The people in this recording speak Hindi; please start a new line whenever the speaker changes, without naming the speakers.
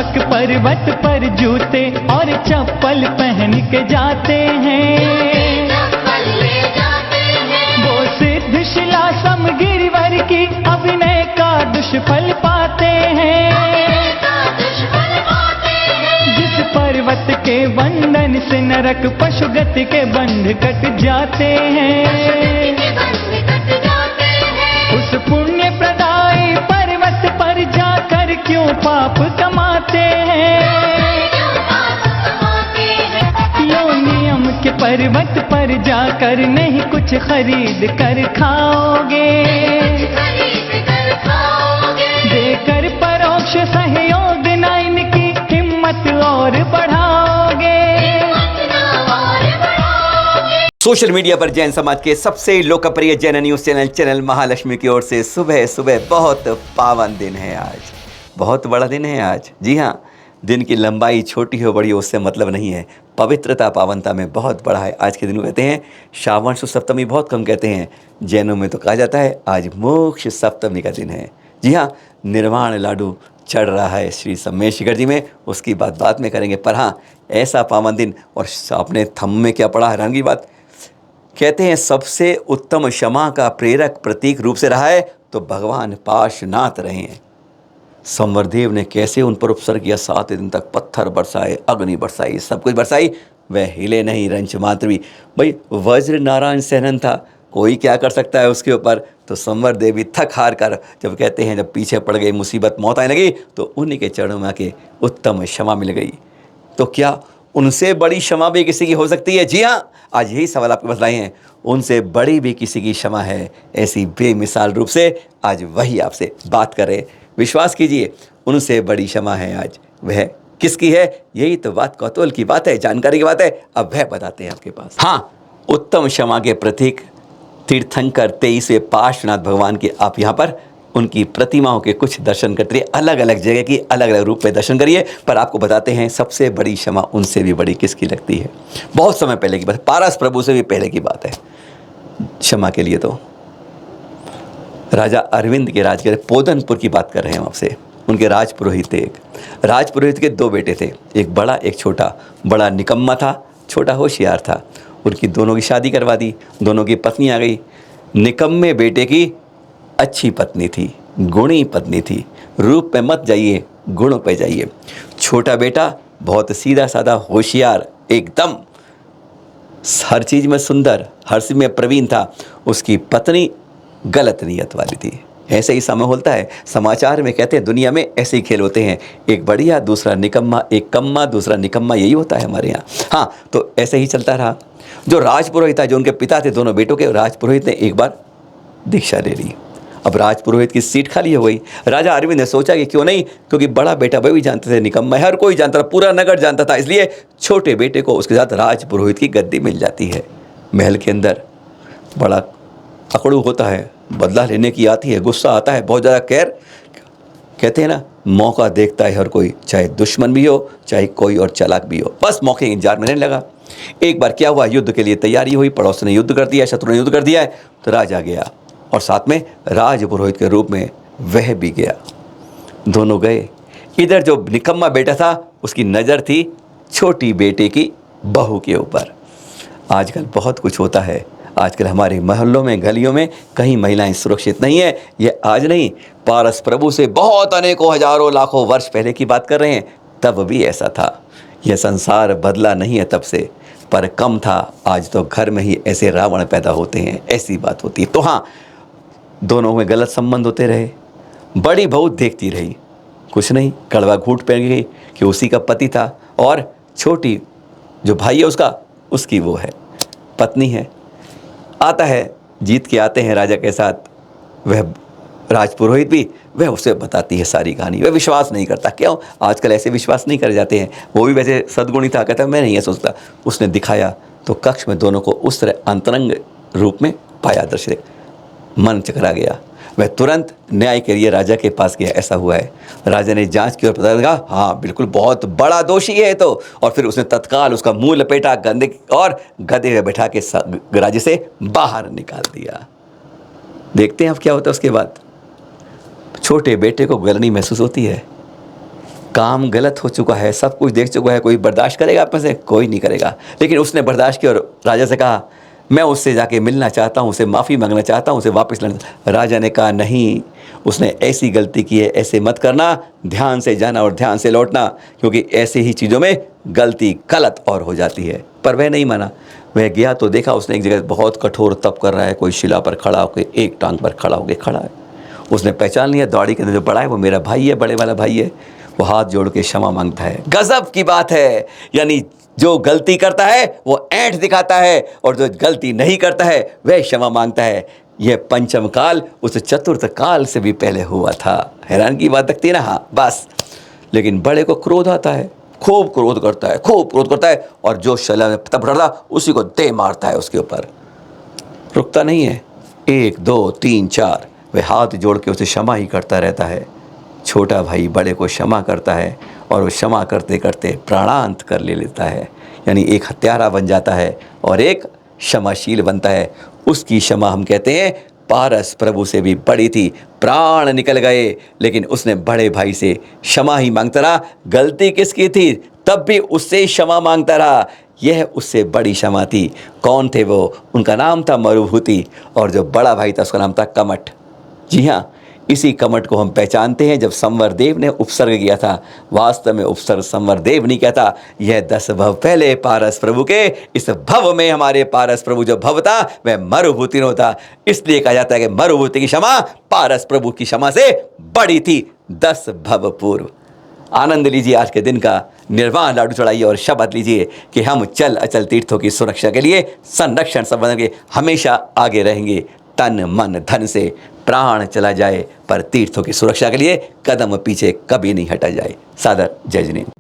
पावक पर्वत पर जूते और चप्पल पहन के जाते हैं। वो सिद्ध शिला सम गिरिवर की अभिनय का दुष्फल पाते हैं। जिस पर्वत के बंधन से नरक पशुगति के बंध कट जाते हैं। उस पुण्य प्रदायी पर्वत पर जाकर क्यों पाप कमाते हैं। क्यों नियम के पर्वत पर जाकर नहीं कुछ खरीद कर खाओगे। देकर परोक्ष सहयोग ना इनकी हिम्मत और बढ़ाओगे।
सोशल मीडिया पर जैन समाज के सबसे लोकप्रिय जैन न्यूज चैनल महालक्ष्मी की ओर से सुबह सुबह बहुत पावन दिन है आज, बहुत बड़ा दिन है आज। जी हाँ, दिन की लंबाई छोटी हो बड़ी हो उससे मतलब नहीं है, पवित्रता पावनता में बहुत बड़ा है। आज के दिन को कहते हैं श्रावण शुक्ल सप्तमी, बहुत कम कहते हैं, जैनों में तो कहा जाता है आज मोक्ष सप्तमी का दिन है। जी हाँ, निर्वाण लाडू चढ़ रहा है श्री सम्मेश शिखर जी में, उसकी बात बाद में करेंगे। पर हाँ, ऐसा पावन दिन और अपने थंब में क्या पड़ा हैरान की बात, कहते हैं सबसे उत्तम क्षमा का प्रेरक प्रतीक रूप से रहा है तो भगवान पार्श्वनाथ रहे हैं। संवरदेव ने कैसे उन पर उपसर्ग किया, 7 दिन तक पत्थर बरसाए, अग्नि बरसाई, सब कुछ बरसाई, वह हिले नहीं रंच मात्र भी। भाई वज्र नारायण सहनन था, कोई क्या कर सकता है उसके ऊपर। तो संवर देवी थक हार कर जब कहते हैं जब पीछे पड़ गई, मुसीबत मौत आने लगी, तो उन्हीं के चरणों में आके उत्तम क्षमा मिल गई। तो क्या उनसे बड़ी क्षमा भी किसी की हो सकती है? जी हाँ, आज यही सवाल आपके पास लाए हैं। उनसे बड़ी भी किसी की क्षमा है, ऐसी बेमिसाल रूप से आज वही आपसे बात कर रहे। विश्वास कीजिए, उनसे बड़ी क्षमा है आज। वह किसकी है? यही तो बात कौतूहल की बात है, जानकारी की बात है। अब वह बताते हैं आपके पास। हाँ, उत्तम क्षमा के प्रतीक तीर्थंकर 23वें पार्श्वनाथ भगवान के आप यहाँ पर उनकी प्रतिमाओं के कुछ दर्शन करते रहिए, अलग अलग जगह की अलग अलग रूप में दर्शन करिए। पर आपको बताते हैं सबसे बड़ी क्षमा उनसे भी बड़ी किसकी लगती है। बहुत समय पहले की बात, पारस प्रभु से भी पहले की बात है क्षमा के लिए। तो राजा अरविंद के राजगृह पोदनपुर की बात कर रहे हैं हम आपसे। उनके राजपुरोहित थे, एक राजपुरोहित के 2 बेटे थे, एक बड़ा एक छोटा। बड़ा निकम्मा था, छोटा होशियार था। उनकी दोनों की शादी करवा दी, दोनों की पत्नी आ गई। निकम्मे बेटे की अच्छी पत्नी थी, गुणी पत्नी थी। रूप पे मत जाइए, गुणों पे जाइए। छोटा बेटा बहुत सीधा साधा होशियार, एकदम हर चीज़ में सुंदर, हर चीज़ में प्रवीण था। उसकी पत्नी गलत नीयत वाली थी। ऐसे ही समय होता है, समाचार में कहते हैं दुनिया में ऐसे ही खेल होते हैं, एक बढ़िया दूसरा निकम्मा, एक कम्मा दूसरा निकम्मा, यही होता है हमारे यहाँ। हाँ, तो ऐसे ही चलता रहा। जो राजपुरोहित था, जो उनके पिता थे दोनों बेटों के, राजपुरोहित ने एक बार दीक्षा ले ली। अब राजपुरोहित की सीट खाली हो गई। राजा अरविंद ने सोचा कि क्यों नहीं, क्योंकि बड़ा बेटा वह भी जानते थे निकम्मा, हर कोई जानता था, पूरा नगर जानता था, इसलिए छोटे बेटे को उसके साथ राजपुरोहित की गद्दी मिल जाती है। महल के अंदर बड़ा अकड़ू होता है, बदला लेने की आती है, गुस्सा आता है, बहुत ज़्यादा कैर। कहते हैं ना, मौका देखता है हर कोई, चाहे दुश्मन भी हो, चाहे कोई और चालाक भी हो, बस मौके के इंतजार में रहने लगा। एक बार क्या हुआ, युद्ध के लिए तैयारी हुई, पड़ोस ने युद्ध कर दिया, शत्रु ने युद्ध कर दिया है, तो राजा गया और साथ में राजपुरोहित के रूप में वह भी गया। दोनों गए। इधर जो निकम्मा बेटा था उसकी नज़र थी छोटी बेटे की बहू के ऊपर। आजकल बहुत कुछ होता है, आजकल हमारे मोहल्लों में, गलियों में कहीं महिलाएं सुरक्षित नहीं है। ये आज नहीं, पारस प्रभु से बहुत अनेकों हजारों लाखों वर्ष पहले की बात कर रहे हैं, तब भी ऐसा था। यह संसार बदला नहीं है तब से, पर कम था। आज तो घर में ही ऐसे रावण पैदा होते हैं, ऐसी बात होती है। तो हाँ, दोनों में गलत संबंध होते रहे। बड़ी बहू देखती रही, कुछ नहीं, कड़वा घूंट पहन गई कि उसी का पति था, और छोटी जो भाई है उसका, उसकी वो है पत्नी है। आता है, जीत के आते हैं राजा के साथ, वह राजपुरोहित भी, वह उसे बताती है सारी कहानी। वह विश्वास नहीं करता, क्यों? आजकल ऐसे विश्वास नहीं करे जाते हैं। वो भी वैसे सद्गुणी था, कहता मैं नहीं ये सोचता। उसने दिखाया तो कक्ष में दोनों को उस तरह अंतरंग रूप में पाया, दृश्य मन चकरा गया। वह तुरंत न्याय के लिए राजा के पास गया। ऐसा हुआ है, राजा ने जांच की और पता लगा, हाँ बिल्कुल बहुत बड़ा दोषी है तो। और फिर उसने तत्काल उसका मुंह लपेटा गंदे और गधे में बैठा के राज्य से बाहर निकाल दिया। देखते हैं अब क्या होता है उसके बाद। छोटे बेटे को गलनी महसूस होती है, काम गलत हो चुका है, सब कुछ देख चुका है, कोई बर्दाश्त करेगा आप में से? कोई नहीं करेगा। लेकिन उसने बर्दाश्त किया और राजा से कहा मैं उससे जाके मिलना चाहता हूँ, उसे माफ़ी मांगना चाहता हूँ, उसे वापस लाना। राजा ने कहा नहीं, उसने ऐसी गलती की है, ऐसे मत करना, ध्यान से जाना और ध्यान से लौटना, क्योंकि ऐसे ही चीज़ों में गलती गलत और हो जाती है। पर वह नहीं माना। वह गया तो देखा उसने एक जगह बहुत कठोर तप कर रहा है, कोई शिला पर खड़ा होकर, एक टांग पर खड़ा होकर खड़ा है। उसने पहचान लिया दौड़ी के अंदर जो बड़ा है वो मेरा भाई है, बड़े वाला भाई है। वो हाथ जोड़ के क्षमा मांगता है। गजब की बात है, यानी जो गलती करता है वो ऐंठ दिखाता है और जो गलती नहीं करता है वह क्षमा मांगता है। यह पंचम काल उस चतुर्थ काल से भी पहले हुआ था। हैरान की बात लगती है ना? हाँ बस। लेकिन बड़े को क्रोध आता है, खूब क्रोध करता है, खूब क्रोध करता है, और जो शला में तब डरता उसी को दे मारता है उसके ऊपर। रुकता नहीं है। 1 2 3 4 वह हाथ जोड़ के उसे क्षमा ही करता रहता है। छोटा भाई बड़े को क्षमा करता है और वो क्षमा करते करते प्राणांत कर ले लेता है, यानी एक हत्यारा बन जाता है और एक क्षमाशील बनता है। उसकी क्षमा हम कहते हैं पारस प्रभु से भी बड़ी थी। प्राण निकल गए लेकिन उसने बड़े भाई से क्षमा ही मांगता रहा। गलती किसकी थी तब भी उससे क्षमा मांगता रहा। यह उससे बड़ी क्षमा थी। कौन थे वो? उनका नाम था मरुभूति, और जो बड़ा भाई था उसका नाम था कमठ। जी हाँ, इसी कमठ को हम पहचानते हैं जब संवरदेव ने उपसर्ग किया था। वास्तव में उपसर्ग संवरदेव नहीं कहता, यह 10 भव पहले पारस प्रभु के, इस भव में हमारे पारस प्रभु जो भव था वह मरुभूति होता। इसलिए कहा जाता है कि मरुभूति की क्षमा पारस प्रभु की क्षमा से बड़ी थी 10 भव पूर्व। आनंद लीजिए आज के दिन का, निर्वाण लाडू चढ़ाइए और शपथ लीजिए कि हम चल अचल तीर्थों की सुरक्षा के लिए, संरक्षण संवर्धन के हमेशा आगे रहेंगे। तन मन धन से प्राण चला जाए पर तीर्थों की सुरक्षा के लिए कदम पीछे कभी नहीं हटा जाए। सादर जय जिनेंद्र।